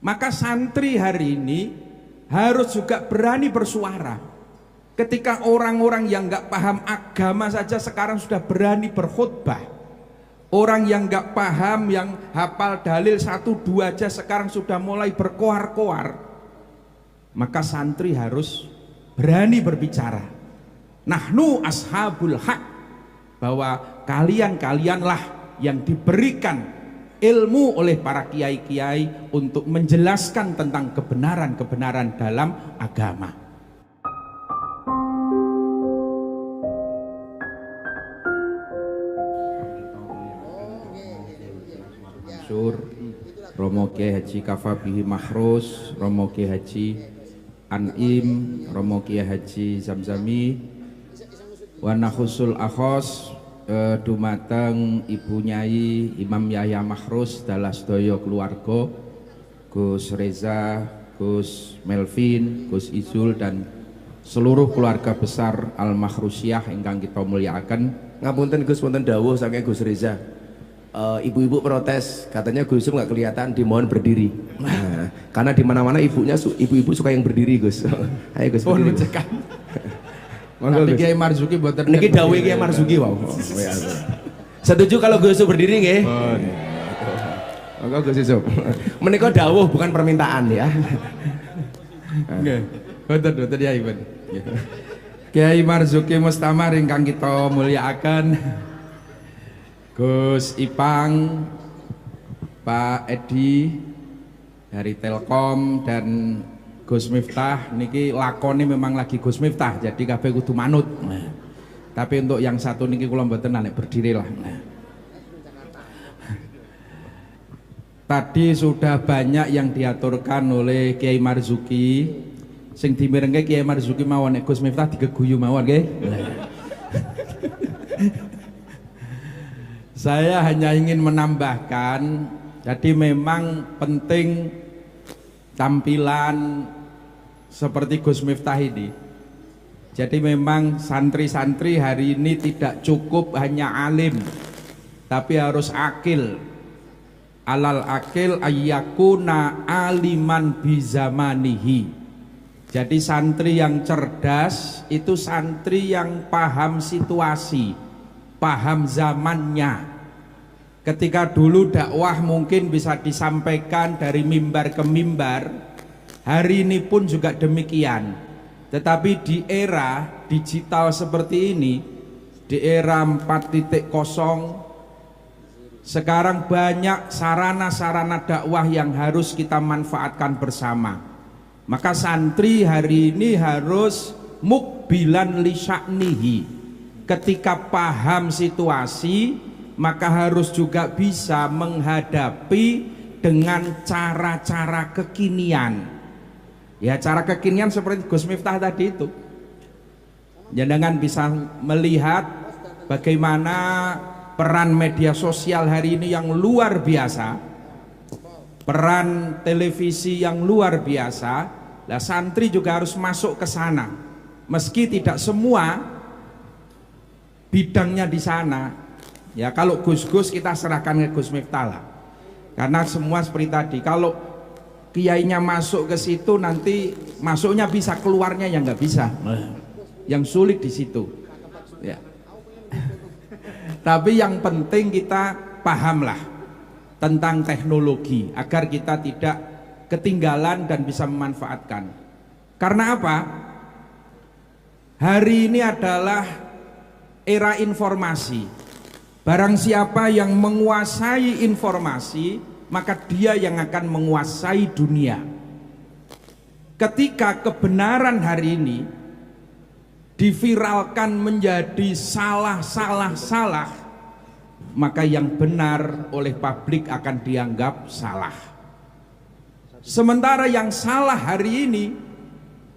Maka santri hari ini harus juga berani bersuara. Ketika orang-orang yang nggak paham agama saja sekarang sudah berani berkhutbah. Orang yang nggak paham, yang hafal dalil 1-2 aja sekarang sudah mulai berkoar-koar. Maka santri harus berani berbicara. Nahnu ashabul haq, bahwa kalian-kalianlah yang diberikan ilmu oleh para kiai-kiai untuk menjelaskan tentang kebenaran-kebenaran dalam agama. Romo Kiai Haji Kafabihi Mahrus, Romo Kiai Haji Anim, Romo Kiai Haji Zamzami, wa nakhusul akhos dumateng Ibu Nyai Imam Yahya Mahrus dalah sedaya keluarga, Gus Reza, Gus Melvin, Gus Izul dan seluruh keluarga besar Al Mahrusiyah ingkang kita mulyakaken. Ngapunten Gus, wonten dawuh saking Gus Reza. Ibu-ibu protes, katanya Gus nggak kelihatan, dimohon berdiri. Nah, karena di mana-mana ibu-ibu suka yang berdiri, Gus. Ayo Gus. Pun mencekan. Tapi Kiai Marzuki buatan. Niki dawuh Kiai Marzuki wow. Setuju kalau Gus berdiri nggih? Monggo Gus Yusuf. Menika dawuh bukan permintaan ya. Nggih. Boten ya Ibu. Kiai Marzuki Mustamar ingkang kita mulyakaken. Gus Ipang, Pak Edi dari Telkom dan Gus Miftah niki lakoni memang lagi Gus Miftah, jadi kabeh kudu manut. Nah, tapi untuk yang satu niki kula mboten nek berdiri lah. Nah. Tadi sudah banyak yang diaturkan oleh Kiai Marzuki. Sing dimirengke Kiai Marzuki mawon, nek Gus Miftah digeguyu mawon nggih. Saya hanya ingin menambahkan, jadi memang penting tampilan seperti Gus Miftah ini. Jadi memang santri-santri hari ini tidak cukup hanya alim, tapi harus akil. Alal akil ayyakuna aliman bizamanihi. Jadi santri yang cerdas itu santri yang paham situasi, paham zamannya. Ketika dulu dakwah mungkin bisa disampaikan dari mimbar ke mimbar, hari ini pun juga demikian. Tetapi di era digital seperti ini, di era 4.0, sekarang banyak sarana-sarana dakwah yang harus kita manfaatkan bersama. Maka santri hari ini harus mukbilan li sya'nihi. Ketika paham situasi, maka harus juga bisa menghadapi dengan cara-cara kekinian. Ya, cara kekinian seperti Gus Miftah tadi itu. Jangan bisa melihat bagaimana peran media sosial hari ini yang luar biasa, peran televisi yang luar biasa. Nah, santri juga harus masuk ke sana. Meski tidak semua bidangnya di sana. Ya, kalau Gus-Gus kita serahkan ke Gus Miftah lah. Karena semua seperti tadi, kalau kiainya masuk ke situ nanti masuknya bisa, keluarnya yang nggak bisa. Yang sulit di situ. Ya. Tapi yang penting kita pahamlah tentang teknologi agar kita tidak ketinggalan dan bisa memanfaatkan. Karena apa? Hari ini adalah era informasi. Barang siapa yang menguasai informasi, maka dia yang akan menguasai dunia. Ketika kebenaran hari ini diviralkan menjadi salah, maka yang benar oleh publik akan dianggap salah. Sementara yang salah hari ini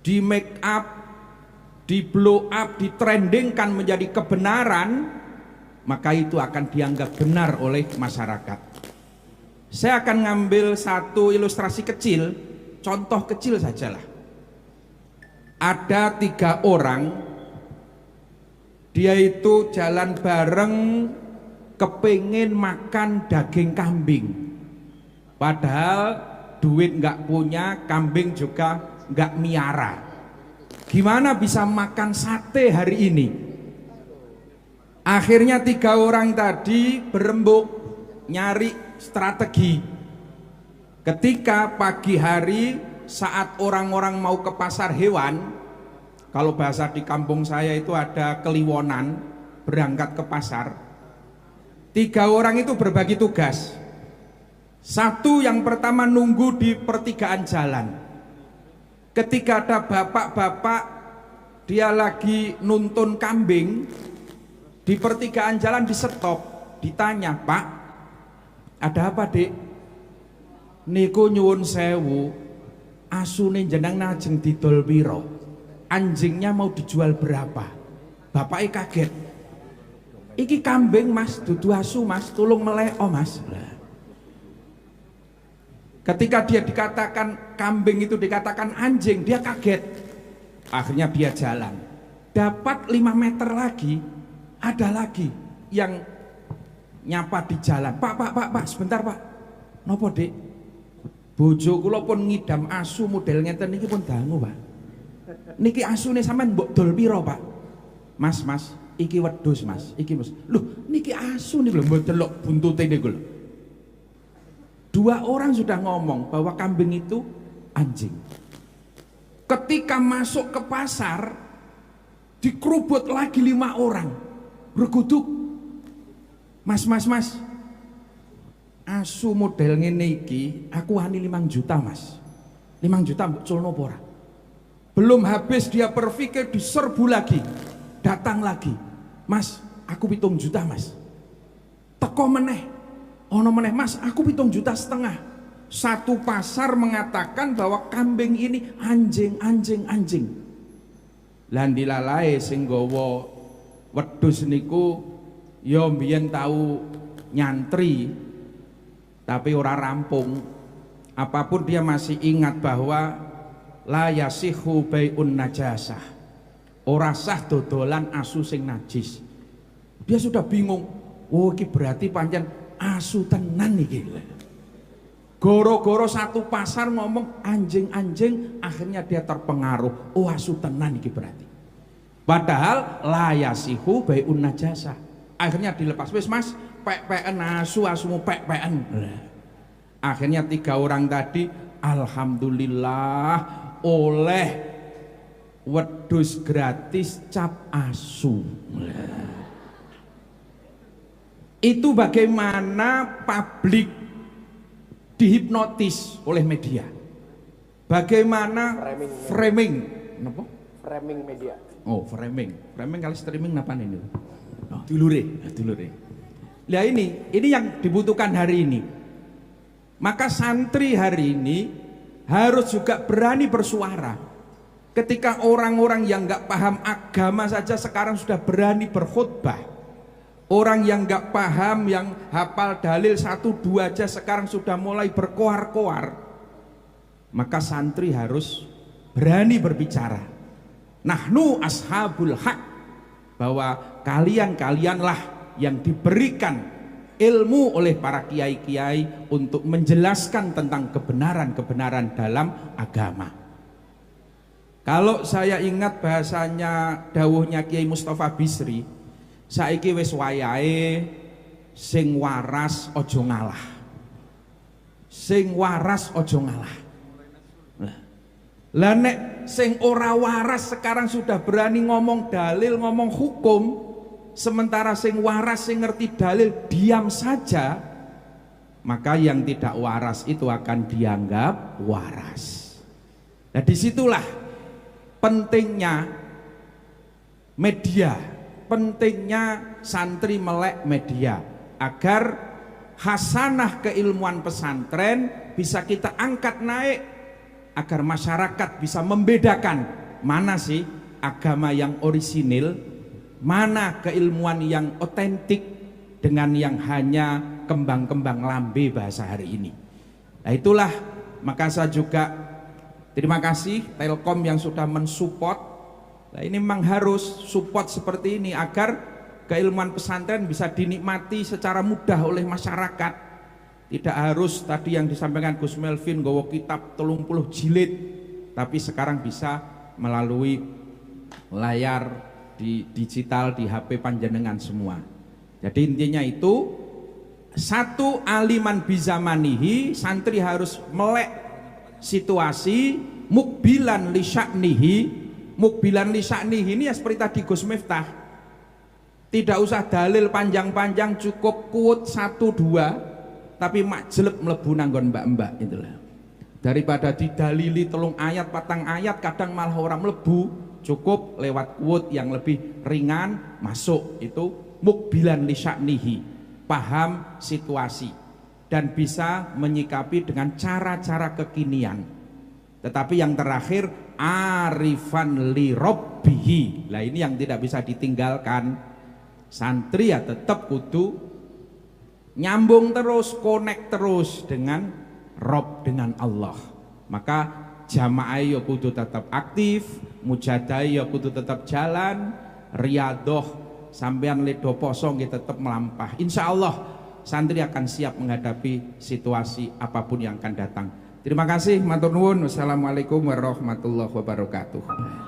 di make up, di blow up, ditrendingkan menjadi kebenaran, maka itu akan dianggap benar oleh masyarakat. Saya akan ngambil satu ilustrasi kecil, contoh kecil sajalah. Ada 3 orang, dia itu jalan bareng kepingin makan daging kambing. Padahal duit nggak punya, kambing juga nggak miara. Gimana bisa makan sate hari ini? Akhirnya 3 orang tadi berembuk nyari strategi. Ketika pagi hari saat orang-orang mau ke pasar hewan, kalau bahasa di kampung saya itu ada keliwonan, berangkat ke pasar. 3 orang itu berbagi tugas. Satu yang pertama nunggu di pertigaan jalan. Ketika ada bapak-bapak dia lagi nuntun kambing di pertigaan jalan, di stop, ditanya, "Pak, ada apa, Dek?" "Niku nyuwun sewu, asune jeneng najeng didol piro? Anjingnya mau dijual berapa?" Bapaknya kaget. "Iki kambing Mas, dudu asu Mas, tulung meleo Mas." Ketika dia dikatakan kambing itu dikatakan anjing, dia kaget. Akhirnya dia jalan. Dapat 5 meter lagi, ada lagi yang nyapa di jalan. Pak, sebentar Pak." "Nopo Dek?" "Bojo kula pun ngidam asu model ngeten niki pun dangu Pak. Niki asune sampean mbok dol piro Pak?" Mas, iki wedhus Mas, iki Mas." "Loh, niki asu nih lho, mbok delok buntute niku lho." 2 orang sudah ngomong bahwa kambing itu anjing. Ketika masuk ke pasar, dikerubut lagi 5 orang, berguduk, Mas, asu model ngene iki aku wani 5 juta Mas. 5 juta mbok culno apa ora?" Belum habis dia berpikir, diserbu lagi, datang lagi, "Mas, aku 7 juta Mas." Teko meneh, ono meneh, "Mas, aku 7,5 juta." Satu pasar mengatakan bahwa kambing ini anjing. Lan dilalae sing gawa wedhus niku ya mbiyen tau nyantri tapi ora rampung. Apapun dia masih ingat bahwa la yasihu bai'un najasah. Ora sah dodolan asu sing najis. Dia sudah bingung. Oh, iki berarti pancen asu tenan iki. Goro-goro satu pasar ngomong anjing, akhirnya dia terpengaruh. Oh, asu tenan iki berarti. Padahal la yasihu bai'un najasah. Akhirnya dilepas, "Wis Mas, pek-peken asu, asumu pek-peken." Akhirnya 3 orang tadi alhamdulillah oleh wedhus gratis cap asu. Itu bagaimana publik dihipnotis oleh media. Bagaimana framing. Kenapa? Framing media. Oh, framing kali streaming napa ini? Oh, dulure. Nah ini yang dibutuhkan hari ini. Maka santri hari ini harus juga berani bersuara. Ketika orang-orang yang nggak paham agama saja sekarang sudah berani berkhutbah. Orang yang nggak paham, yang hafal dalil 1-2 aja sekarang sudah mulai berkoar-koar. Maka santri harus berani berbicara. Nahnu ashabul haq, bahwa kalianlah yang diberikan ilmu oleh para kiai-kiai untuk menjelaskan tentang kebenaran-kebenaran dalam agama. Kalau saya ingat bahasanya dawuhnya Kiai Mustafa Bisri, saiki wis wayahe sing waras ojo ngalah. Sing waras ojo ngalah. Lah nek sing ora waras sekarang sudah berani ngomong dalil, ngomong hukum, sementara sing waras sing ngerti dalil diam saja, maka yang tidak waras itu akan dianggap waras. Nah disitulah pentingnya media, pentingnya santri melek media, agar hasanah keilmuan pesantren bisa kita angkat naik, agar masyarakat bisa membedakan mana sih agama yang orisinil, mana keilmuan yang otentik dengan yang hanya kembang-kembang lambe bahasa hari ini. Nah itulah, maka saya juga terima kasih Telkom yang sudah mensupport. Nah ini memang harus support seperti ini agar keilmuan pesantren bisa dinikmati secara mudah oleh masyarakat. Tidak harus tadi yang disampaikan Gus Melvin nggawa kitab 30 jilid, tapi sekarang bisa melalui layar di digital di HP panjenengan semua. Jadi intinya itu, satu aliman bizamanihi, santri harus melek situasi, mukbilan li sya'nihi. Mukbilan li sya'nihi ini ya seperti tadi Gus Miftah, tidak usah dalil panjang-panjang, cukup quote 1-2 tapi makjeleb mlebu nanggon mbak-mbak itulah. Daripada didalili 3 ayat 4 ayat kadang malah orang mlebu, cukup lewat quote yang lebih ringan masuk. Itu mukbilan li sya'nihi, paham situasi dan bisa menyikapi dengan cara-cara kekinian. Tetapi yang terakhir, arifan li robbihi. Nah ini yang tidak bisa ditinggalkan. Santri ya tetap kudu nyambung terus, connect terus dengan Rob, dengan Allah. Maka jamaah ya kudu tetap aktif, mujadah ya kudu tetap jalan, riadoh sampean ledo poso nggih tetap melampah. Insya Allah santri akan siap menghadapi situasi apapun yang akan datang. Terima kasih, matur nuwun. Wassalamualaikum warahmatullahi wabarakatuh.